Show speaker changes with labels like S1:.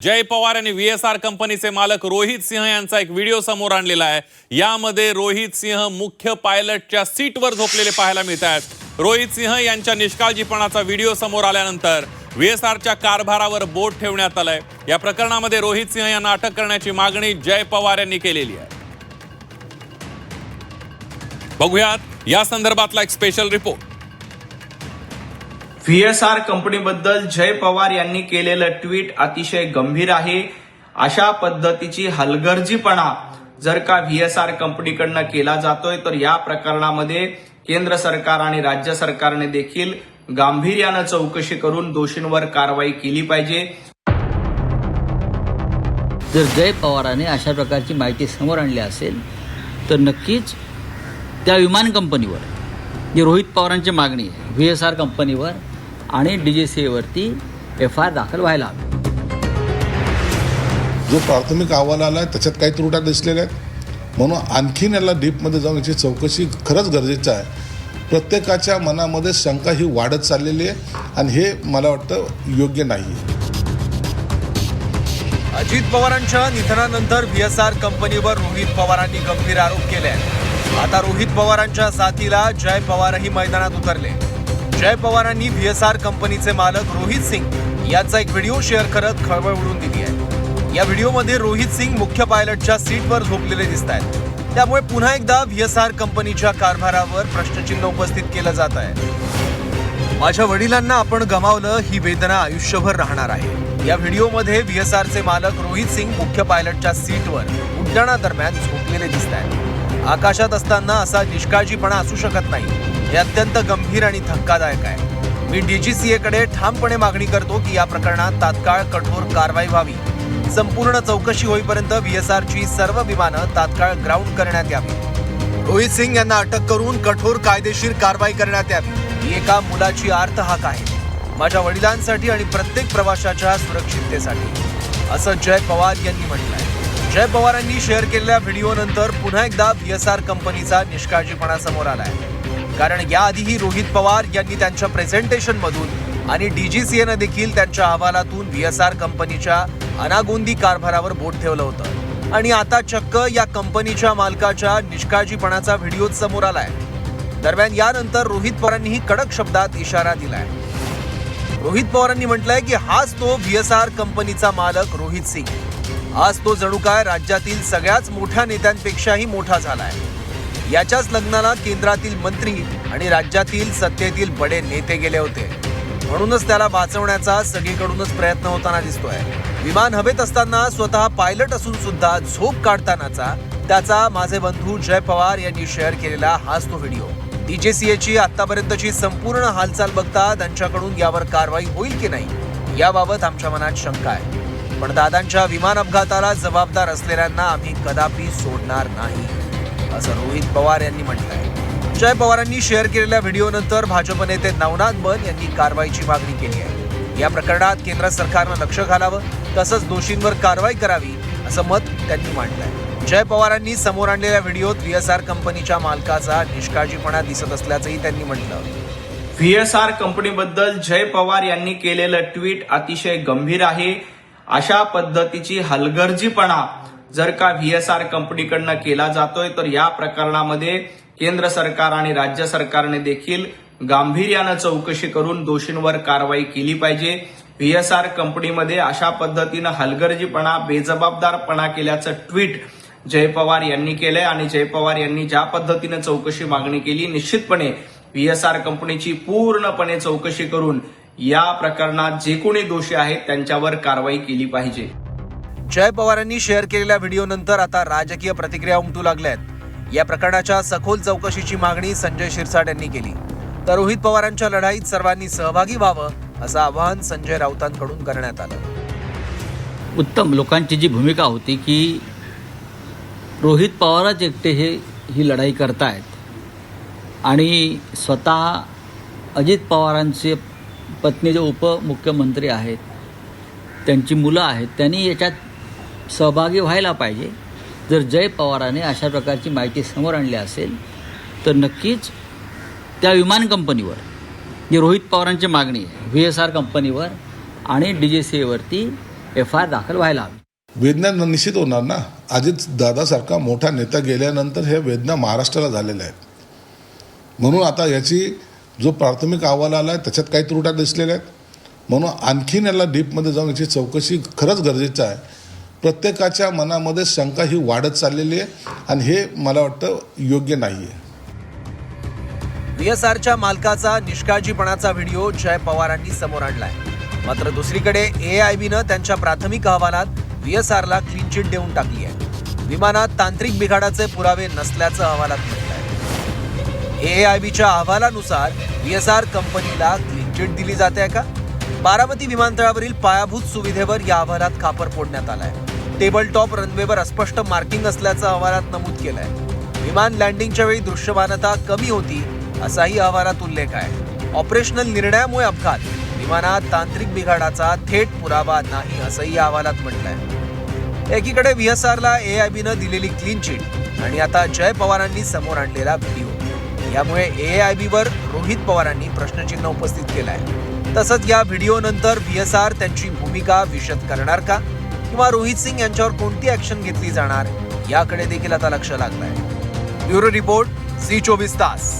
S1: जय पवार यांनी VSR कंपनीचे मालक रोहित सिंह यांचा एक व्हिडिओ समोर आणलेला आहे। यामध्ये रोहित सिंह मुख्य पायलटच्या सीटवर झोपलेले पाहायला मिळत आहेत। रोहित सिंह यांच्या निष्काळजीपणाचा व्हिडिओ समोर आल्यानंतर VSRच्या कारभारावर बोट ठेवण्यात आलंय। या प्रकरणामध्ये रोहित सिंह यांना अटक करण्याची मागणी जय पवार यांनी केलेली आहे। बघूयात या संदर्भातला एक स्पेशल रिपोर्ट।
S2: VSR कंपनीबद्दल जय पवार यांनी केलेलं ट्विट अतिशय गंभीर आहे। अशा पद्धतीची हलगर्जीपणा जर का VSR कंपनीकडनं केला जातोय तर या प्रकरणामध्ये केंद्र सरकार आणि राज्य सरकारने देखील गांभीर्यानं चौकशी करून दोषींवर कारवाई केली पाहिजे।
S3: जर जय पवारांनी अशा प्रकारची माहिती समोर आणली असेल तर नक्कीच त्या विमान कंपनीवर जी रोहित पवारांची मागणी आहे VSR कंपनीवर आणि DGCA वरती FIR दाखल व्हायला हवी।
S4: जो प्राथमिक अहवाल आला आहे त्याच्यात काही त्रुटी दिसलेल्या आहेत, म्हणून आणखीन याला डीपमध्ये जाऊन याची चौकशी खरंच गरजेचं आहे। प्रत्येकाच्या मनामध्ये शंका ही वाढत चाललेली आहे आणि हे मला वाटतं योग्य नाही आहे।
S5: अजित पवारांच्या निधनानंतर VSR कंपनीवर रोहित पवारांनी गंभीर आरोप केले आहेत। आता रोहित पवारांच्या साथीला जय पवारही मैदानात उतरले। जय पवारांनी VSR कंपनीचे मालक रोहित सिंग यांचा एक व्हिडिओ शेअर करत खळबळ उडवून दिली आहे। या व्हिडिओमध्ये रोहित सिंग मुख्य पायलटच्या सीटवर झोपलेले दिसत आहेत। त्यामुळे पुन्हा एकदा VSR कंपनीच्या कारभारावर प्रश्नचिन्ह उपस्थित केलं जात आहे। माझ्या वडिलांना आपण गमावलं, ही वेदना आयुष्यभर राहणार आहे। या व्हिडिओमध्ये VSRचे मालक रोहित सिंग मुख्य पायलटच्या सीटवर उड्डाणादरम्यान झोपलेले दिसत आहेत। आकाशात असताना असा निष्काळजीपणा असू शकत नाही। हे अत्यंत गंभीर आणि धक्कादायक आहे। मी DGCA कडे ठामपणे मागणी करतो की या प्रकरणात तात्काळ कठोर कारवाई व्हावी। संपूर्ण चौकशी होईपर्यंत VSRची सर्व विमानं तात्काळ ग्राउंड करण्यात यावी। रोहित सिंग यांना अटक करून कठोर कायदेशीर कारवाई करण्यात यावी। ही एका मुलाची आर्त हाक आहे, माझ्या वडिलांसाठी आणि प्रत्येक प्रवाशाच्या सुरक्षिततेसाठी, असं जय पवार यांनी म्हटलंय। जय पवारांनी शेअर केलेल्या व्हिडिओनंतर पुन्हा एकदा VSR कंपनीचा निष्काळजीपणा समोर आलाय। कारण याआधीही रोहित पवार यांनी त्यांच्या प्रेझेंटेशनमधून आणि DGCAनं देखील त्यांच्या अहवालातून VSR कंपनीच्या अनागोंदी कारभारावर बोट ठेवलं होतं आणि आता चक्क या कंपनीच्या मालकाच्या निष्काळजीपणाचा व्हिडिओ समोर आलाय। दरम्यान यानंतर रोहित पवारांनीही कडक शब्दात इशारा दिलाय। रोहित पवारांनी म्हटलंय की हाच तो VSR कंपनीचा मालक रोहित सिंग। आज तो जणू काय राज्यातील सगळ्याच मोठ्या नेत्यांपेक्षाही मोठा झालाय। याच्याच लग्नाला केंद्रातील मंत्री आणि राज्यातील सत्तेतील बडे नेते गेले होते, म्हणूनच त्याला वाचवण्याचा सगळीकडूनच प्रयत्न होताना दिसतोय। विमान हवेत असताना स्वतः पायलट असून सुद्धा झोप काढतानाचा त्याचा माझे बंधू जय पवार यांनी शेअर केलेला हाच तो व्हिडिओ। DGCAची आतापर्यंतची संपूर्ण हालचाल बघता त्यांच्याकडून यावर कारवाई होईल की नाही याबाबत आमच्या मनात शंका आहे। पण दादांच्या विमान अपघाताला जबाबदार असलेल्यांना आम्ही कदापि सोडणार नाही, असं रोहित पवार यांनी म्हटलंय। जय पवारांनी शेअर केलेल्या व्हिडिओनंतर भाजप नेते नवनाथ बन यांनी कारवाईची मागणी केली आहे। या प्रकरणात केंद्र सरकारनं लक्ष घालावं, तसंच दोषींवर कारवाई करावी, असं मत त्यांनी मांडलंय। जय पवारांनी समोर आणलेल्या व्हिडिओत VSR कंपनीच्या मालकाचा निष्काळजीपणा दिसत असल्याचंही त्यांनी म्हटलं।
S2: VSR कंपनीबद्दल जय पवार यांनी केलेलं ट्विट अतिशय गंभीर आहे। अशा पद्धतीची हलगर्जीपणा जर का VSR कंपनीकडनं केला जातोय तर या प्रकरणामध्ये केंद्र सरकार आणि राज्य सरकारने देखील गांभीर्यानं चौकशी करून दोषींवर कारवाई केली पाहिजे। VSR कंपनीमध्ये अशा पद्धतीनं हलगर्जीपणा, बेजबाबदारपणा केल्याचं ट्विट जय पवार यांनी केलंय आणि जय पवार यांनी ज्या पद्धतीनं चौकशी मागणी केली, निश्चितपणे VSR कंपनीची पूर्णपणे चौकशी करून या प्रकरणात जे कोणी दोषी आहेत त्यांच्यावर कारवाई केली पाहिजे।
S5: जय पवारांनी शेअर केलेल्या व्हिडिओनंतर आता राजकीय प्रतिक्रिया उमटू लागल्या आहेत। या प्रकरणाच्या सखोल चौकशीची मागणी संजय शिरसाट यांनी केली, तर रोहित पवारांच्या लढाईत सर्वांनी सहभागी व्हावं असं आवाहन संजय राऊतांकडून करण्यात आलं।
S3: उत्तम लोकांची जी भूमिका होती की रोहित पवारच एकटे ही लढाई करतायत आणि स्वतः अजित पवारांचे पत्नी जे उपमुख्यमंत्री आहेत, त्यांची मुलं आहेत, त्यांनी याच्यात सहभागी व्हायला पाहिजे। जर जय पवारांनी अशा प्रकारची माहिती समोर आणली असेल तर नक्कीच त्या विमान कंपनीवर जी रोहित पवारांची मागणी आहे VSR कंपनीवर आणि DGCA वरती FIR दाखल व्हायला हवी.
S4: वेदना निश्चित होणार ना. अजित दादासारखा मोठा नेता गेल्यानंतर हे वेदना महाराष्ट्राला झालेल्या आहेत. म्हणून आता याची जो प्राथमिक अहवाल आला आहे त्याच्यात काही त्रुट्या दिसलेल्या आहेत. म्हणून आणखीन याला डीपमध्ये जाऊन याची चौकशी खरंच गरजेचं आहे. प्रत्येकाच्या मनामध्ये शंका ही वाढत चाललेली आहे आणि हे मला वाटतं योग्य नाही आहे.
S5: VSRच्या मालकाचा निष्काळजीपणाचा व्हिडिओ जय पवारांनी समोर आणलाय. मात्र दुसरीकडे AIBनं त्यांच्या प्राथमिक अहवालात VSRला क्लीन चिट देऊन टाकली आहे. विमानात तांत्रिक बिघाडाचे पुरावे नसल्याचं अहवालात म्हटलंय. AIBच्या अहवालानुसार VSR कंपनीला क्लीन चिट दिली जाते का? बारामती विमानतळावरील पायाभूत सुविधेवर या अहवालात खापर फोडण्यात आलाय. टेबल टॉप रनवेवर अस्पष्ट मार्किंग असल्याचं अहवालात नमूद केलंय. विमान लँडिंगच्या वेळी दृश्यमानता कमी होती असाही अहवालात उल्लेख आहे. ऑपरेशनल निर्णयामुळे अपघात, विमानात तांत्रिक बिघाडाचा थेट पुरावा नाही असंही या अहवालात म्हटलंय. एकीकडे VSRला AIBनं दिलेली क्लीन चिट आणि आता जय पवारांनी समोर आणलेला व्हिडिओ, यामुळे AIBवर रोहित पवारांनी प्रश्नचिन्ह उपस्थित केलंय. तसंच या व्हिडिओनंतर VSR त्यांची भूमिका विशद करणार का, किंवा रोहित सिंग यांच्यावर कोणती ऍक्शन घेतली जाणार याकडे देखील आता लक्ष लागलंय. ब्युरो रिपोर्ट, झी 24 तास.